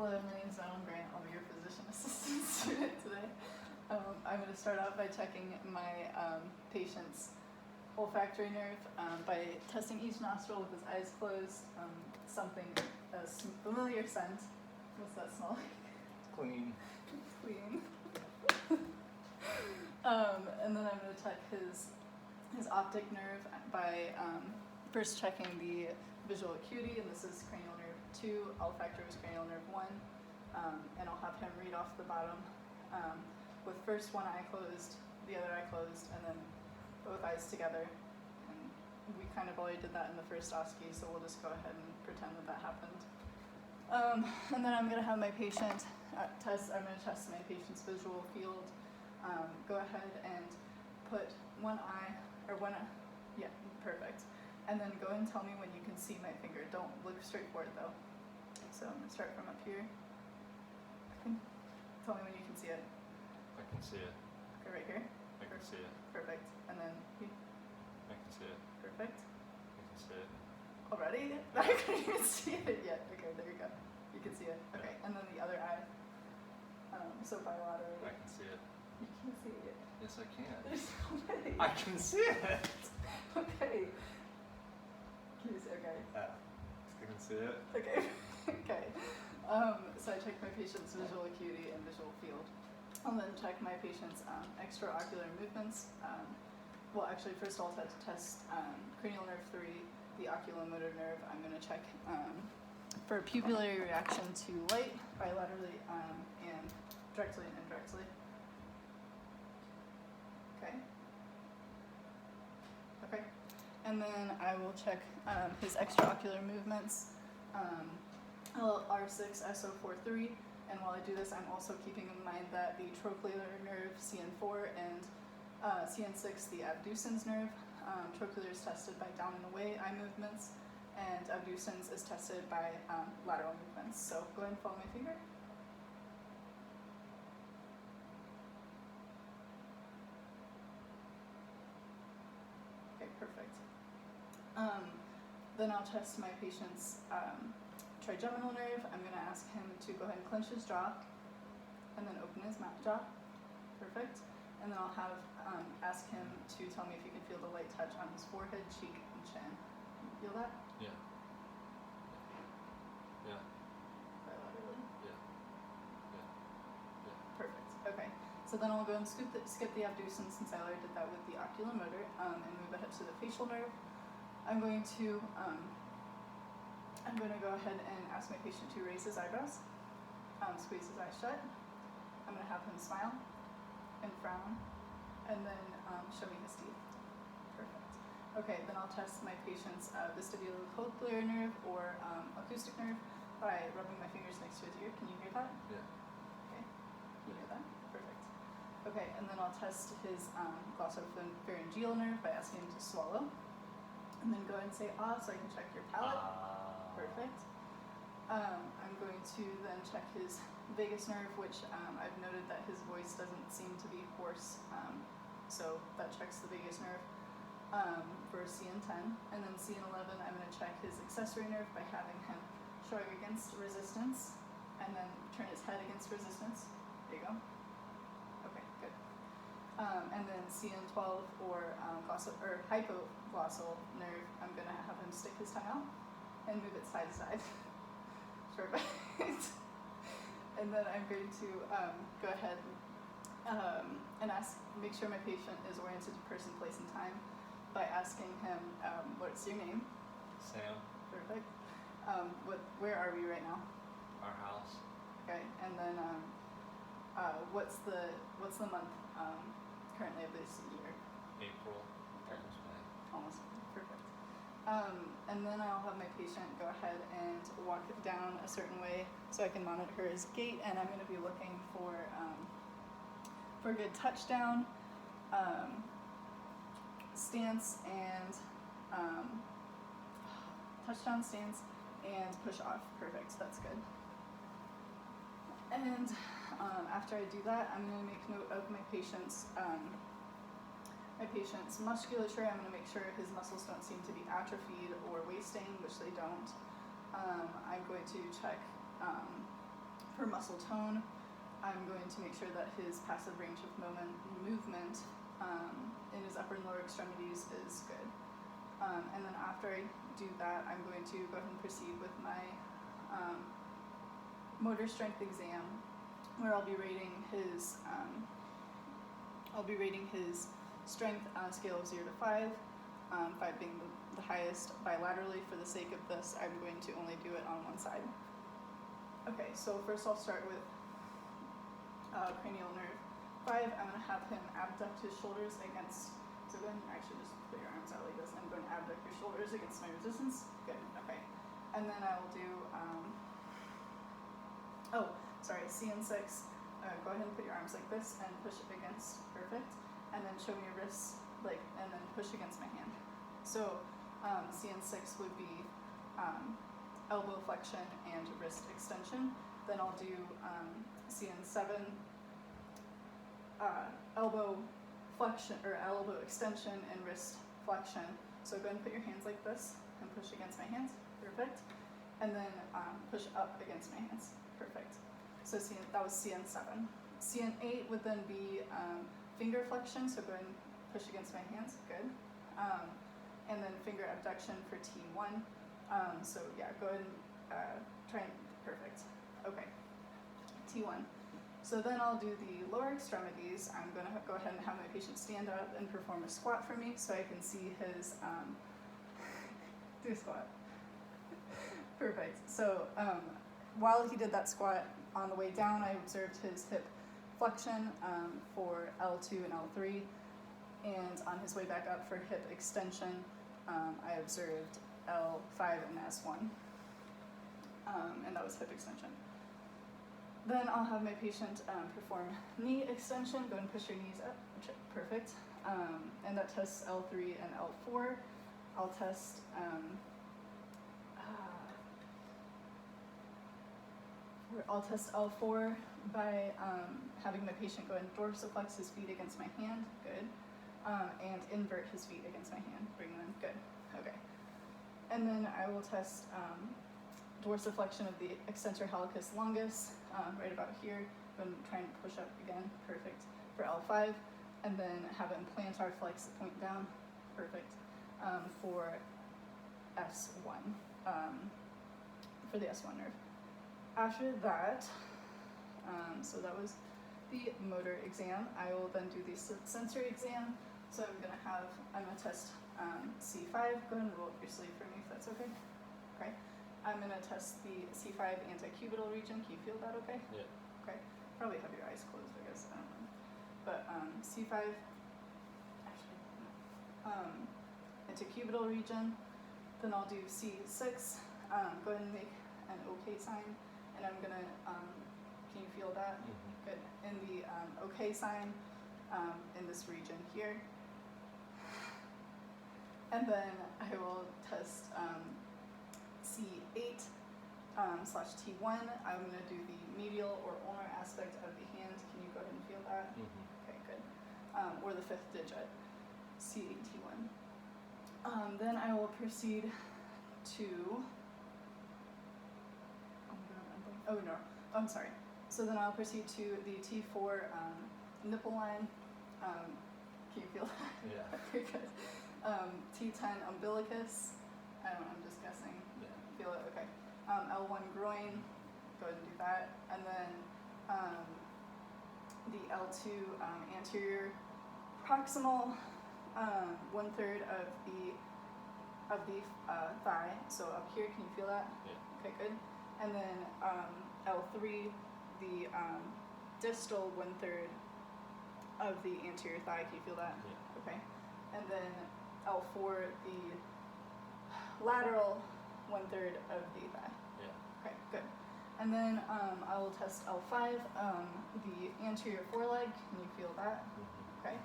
Hello, my name is Madeline Grant. I'll be your physician assistant student today. I'm going to start out by checking my patient's olfactory nerve by testing each nostril with his eyes closed. A familiar scent. What's that smell like? Clean. Clean. And then I'm going to check his optic nerve by first checking the visual acuity, and this is cranial nerve 2, olfactory is cranial nerve 1, and I'll have him read off the bottom with first one eye closed, the other eye closed, and then both eyes together. And we kind of already did that in the first Osce, so we'll just go ahead and pretend that happened. And then I'm going to have my patient I'm going to test my patient's visual field. Go ahead and put one eye, yeah, perfect. And then go and tell me when you can see my finger. Don't look straight forward though. So I'm going to start from up here. Tell me when you can see it. I can see it. Okay, right here? I can see it. Perfect. And then here? I can see it. Perfect. I can see it. Already? Yeah. I couldn't even see it yet. Okay, there you go. You can see it. Okay, Yeah. and then the other eye. So bilaterally. I can see it. You can see it. Yes, I can. There's so many. I can see it. Okay. Can you see? Okay. I can see it. Okay. Okay. So I check my patient's visual acuity and visual field. I'll then check my patient's extraocular movements. Well, actually, first I'll test cranial nerve 3, the oculomotor nerve. I'm going to check for pupillary reaction to light bilaterally and directly and indirectly. Okay. Okay. And then I will check his extraocular movements, R6, SO43, and while I do this, I'm also keeping in mind that the trochlear nerve, CN4, and CN6, the abducens nerve. Trochlear is tested by down and away eye movements, and abducens is tested by lateral movements. So go ahead and follow my finger. Okay, perfect. Then I'll test my patient's trigeminal nerve. I'm going to ask him to go ahead and clench his jaw and then open his mouth jaw. Perfect. And then I'll have ask him to tell me if you can feel the light touch on his forehead, cheek, and chin. Can you feel that? Yeah. Yeah. Bilaterally? Yeah. Yeah. Yeah. Perfect. Okay. So then I'll go and skip the abducens since I already did that with the oculomotor and move ahead to the facial nerve. I'm going to go ahead and ask my patient to raise his eyebrows, squeeze his eyes shut. I'm going to have him smile and frown, and then show me his teeth. Perfect. Okay, then I'll test my patient's vestibulocochlear nerve or acoustic nerve by rubbing my fingers next to his ear. Can you hear that? Yeah. Okay. Can you hear that? Perfect. Okay, and then I'll test his glossopharyngeal nerve by asking him to swallow. And then go ahead and say ah so I can check your palate. Perfect. I'm going to then check his vagus nerve, which I've noted that his voice doesn't seem to be hoarse, so that checks the vagus nerve for CN10. And then CN11, I'm going to check his accessory nerve by having him shrug against resistance and then turn his head against resistance. There you go. Okay, good. And then CN12 or hypoglossal nerve, I'm going to have him stick his tongue out and move it side to side. Perfect. And then I'm going to go ahead and make sure my patient is oriented to person, place, and time by asking him, what's your name? Sam. Perfect. Where are we right now? Our house. Okay, and then what's the month currently of this year? April. Almost May. Almost perfect. And then I'll have my patient go ahead and walk down a certain way so I can monitor his gait, and I'm going to be looking for a good touchdown, stance, and push off. Perfect. That's good. And after I do that, I'm going to make note of my patient's musculature. I'm going to make sure his muscles don't seem to be atrophied or wasting, which they don't. I'm going to check For muscle tone, I'm going to make sure that his passive range of movement in his upper and lower extremities is good. And then after I do that, I'm going to go ahead and proceed with my motor strength exam, where I'll be rating his strength on a scale of 0 to 5, 5 being the highest bilaterally. For the sake of this, I'm going to only do it on one side. Okay, so first I'll start with cranial nerve 5. I'm going to have him abduct his shoulders against, so go ahead and actually just put your arms out like this. I'm going to abduct your shoulders against my resistance. Good, okay. And then I will do, CN6. Go ahead and put your arms like this and push it against, perfect. And then show me your wrists, and then push against my hand. So CN6 would be elbow flexion and wrist extension. Then I'll do CN7, elbow flexion or elbow extension and wrist flexion. So go ahead and put your hands like this and push against my hands, perfect. And then push up against my hands, perfect. So that was CN7. CN8 would then be finger flexion, so go ahead and push against my hands, good. And then finger abduction for T1. So yeah, go ahead and try and, perfect. Okay, T1. So then I'll do the lower extremities. I'm going to go ahead and have my patient stand up and perform a squat for me so I can see his, do a squat. Perfect. So while he did that squat, on the way down I observed his hip flexion for L2 and L3, and on his way back up for hip extension, I observed L5 and S1, and that was hip extension. Then I'll have my patient perform knee extension. Go and push your knees up, perfect. And that tests L3 and L4. I'll test L4 by having my patient go and dorsiflex his feet against my hand, good, and invert his feet against my hand, bring them in, good, okay. And then I will test dorsiflexion of the extensor hallucis longus, right about here, and try and push up again, perfect, for L5, and then have him plantar flex the point down, perfect, for S1, for the S1 nerve. After that, so that was the motor exam. I will then do the sensory exam. So I'm gonna test C5. Go ahead and roll up your sleeve for me if that's okay. Okay. I'm gonna test the C5 antecubital region. Can you feel that okay? Yeah. Okay. Probably have your eyes closed, I guess. I don't know. But C5, actually, antecubital region. Then I'll do C6. Go ahead and make an OK sign. And I'm gonna, can you feel that? Mm-hmm. Good. In the OK sign, in this region here. And then I will test C8 / T1. I'm gonna do the medial or ulnar aspect of the hand. Can you go ahead and feel that? Mm-hmm. Okay, good. Or the 5th digit, C8, T1. Then I will proceed to, I'm sorry. So then I'll proceed to the T4 nipple line. Can you feel that? Yeah. Very good. T10 umbilicus. I don't know, I'm just guessing. Yeah. Feel it? Okay. L1 groin. Go ahead and do that. And then the L2 anterior proximal 1/3 of the thigh. So up here, can you feel that? Yeah. Okay, good. And then L3, the distal 1/3 of the anterior thigh. Can you feel that? Yeah. Okay. And then L4, the lateral 1/3 of the thigh. Yeah. Okay, good. And then I will test L5, the anterior foreleg. Can you feel that? Mm-hmm. Okay.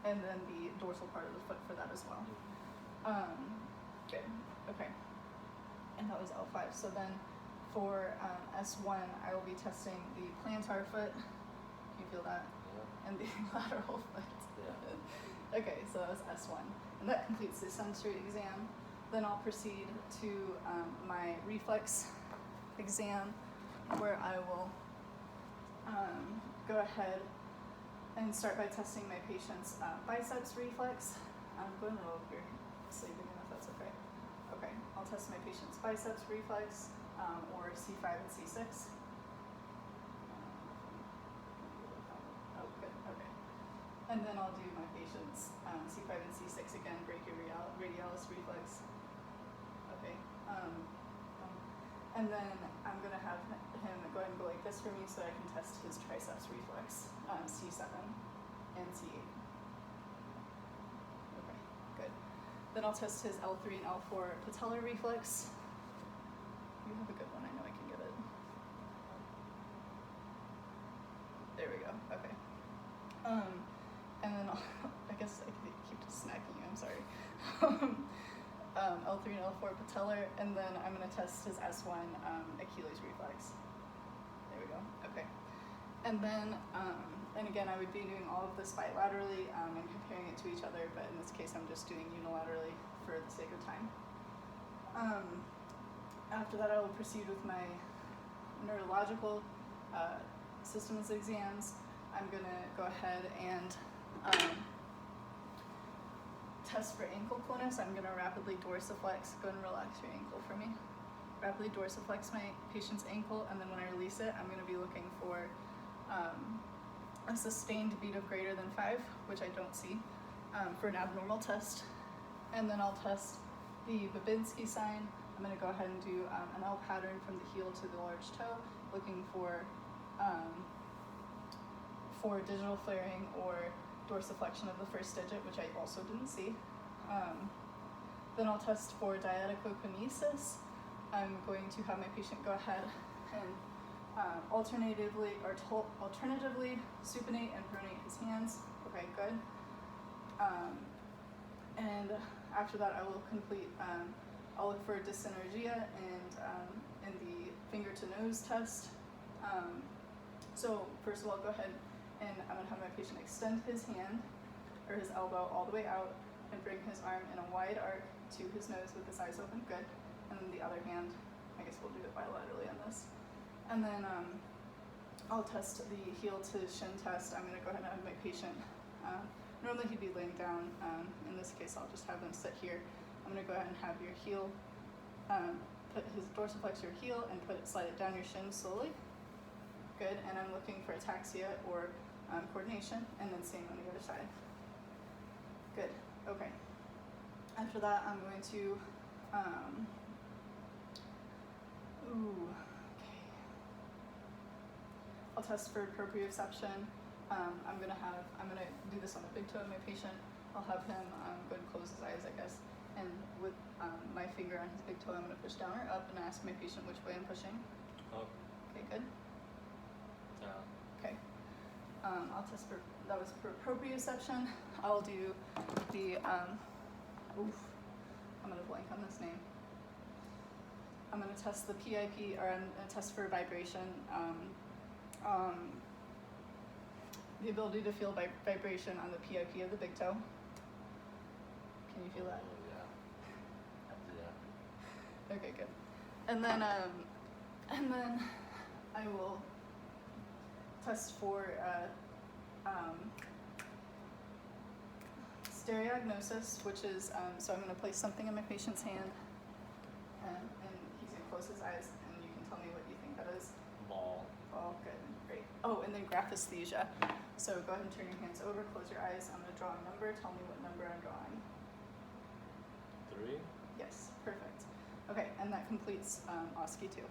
And then the dorsal part of the foot for that as well. Mm-hmm. Good. Okay. And that was L5. So then for S1, I will be testing the plantar foot. Can you feel that? Yeah. And the lateral foot. Yeah. Okay, so that was S1. And that completes the sensory exam. Then I'll proceed to my reflex exam, where I will go ahead and start by testing my patient's biceps reflex. I'm going to roll if you're sleeping in, if that's okay. Okay, I'll test my patient's biceps reflex, or C5 and C6. Oh, good, okay. And then I'll do my patient's C5 and C6 again, brachioradialis reflex. Okay. And then I'm going to have him go ahead and go like this for me so I can test his triceps reflex, C7 and C8. Okay, good. Then I'll test his L3 and L4 patellar reflex. You have a good one, I know I can get it. There we go, okay. And then I guess I could keep just smacking you, I'm sorry. L3 and L4 patellar, and then I'm going to test his S1 Achilles reflex. There we go, okay. And then, and again, I would be doing all of this bilaterally and comparing it to each other, but in this case I'm just doing unilaterally for the sake of time. After that I will proceed with my neurological systems exams. I'm going to go ahead and test for ankle coolness. I'm going to rapidly dorsiflex. Go and relax your ankle for me. Rapidly dorsiflex my patient's ankle, and then when I release it, I'm going to be looking for a sustained beat of greater than 5, which I don't see, for an abnormal test. And then I'll test the Babinski sign. I'm going to go ahead and do an L pattern from the heel to the large toe, looking for digital flaring or dorsiflexion of the first digit, which I also didn't see. Then I'll test for diadicokinesis. I'm going to have my patient go ahead and alternatively supinate and pronate his hands. Okay, good. And after that, I will complete. I'll look for dyssynergia and in the finger to nose test. So first of all, go ahead and I'm going to have my patient extend his hand or his elbow all the way out and bring his arm in a wide arc to his nose with his eyes open. Good. And then the other hand, I guess we'll do it bilaterally on this. And then I'll test the heel to shin test. I'm going to go ahead and have my patient, normally he'd be laying down. In this case, I'll just have them sit here. I'm going to go ahead and have your heel, put his dorsiflex your heel and slide it down your shin slowly. Good, and I'm looking for ataxia or coordination, and then same on the other side. Good, okay. After that, I'm going to, okay. I'll test for proprioception. I'm gonna do this on the big toe of my patient. I'll have him go and close his eyes, I guess. And with my finger on his big toe, I'm gonna push down or up and ask my patient which way I'm pushing. Up. Okay, good. Down. Okay. I'll test for, that was for proprioception. I'll do the, I'm gonna blank on this name. I'm gonna test the PIP, or I'm gonna test for vibration. The ability to feel vibration on the PIP of the big toe. Can you feel that? Yeah. Okay, good. And then I will test for stereognosis, which is, so I'm going to place something in my patient's hand, and he's going to close his eyes, and you can tell me what you think that is. Ball. Oh, good, great. Oh, and then graphesthesia. So go ahead and turn your hands over, close your eyes. I'm going to draw a number. Tell me what number I'm drawing. 3. Yes, perfect. Okay, and that completes Osce 2.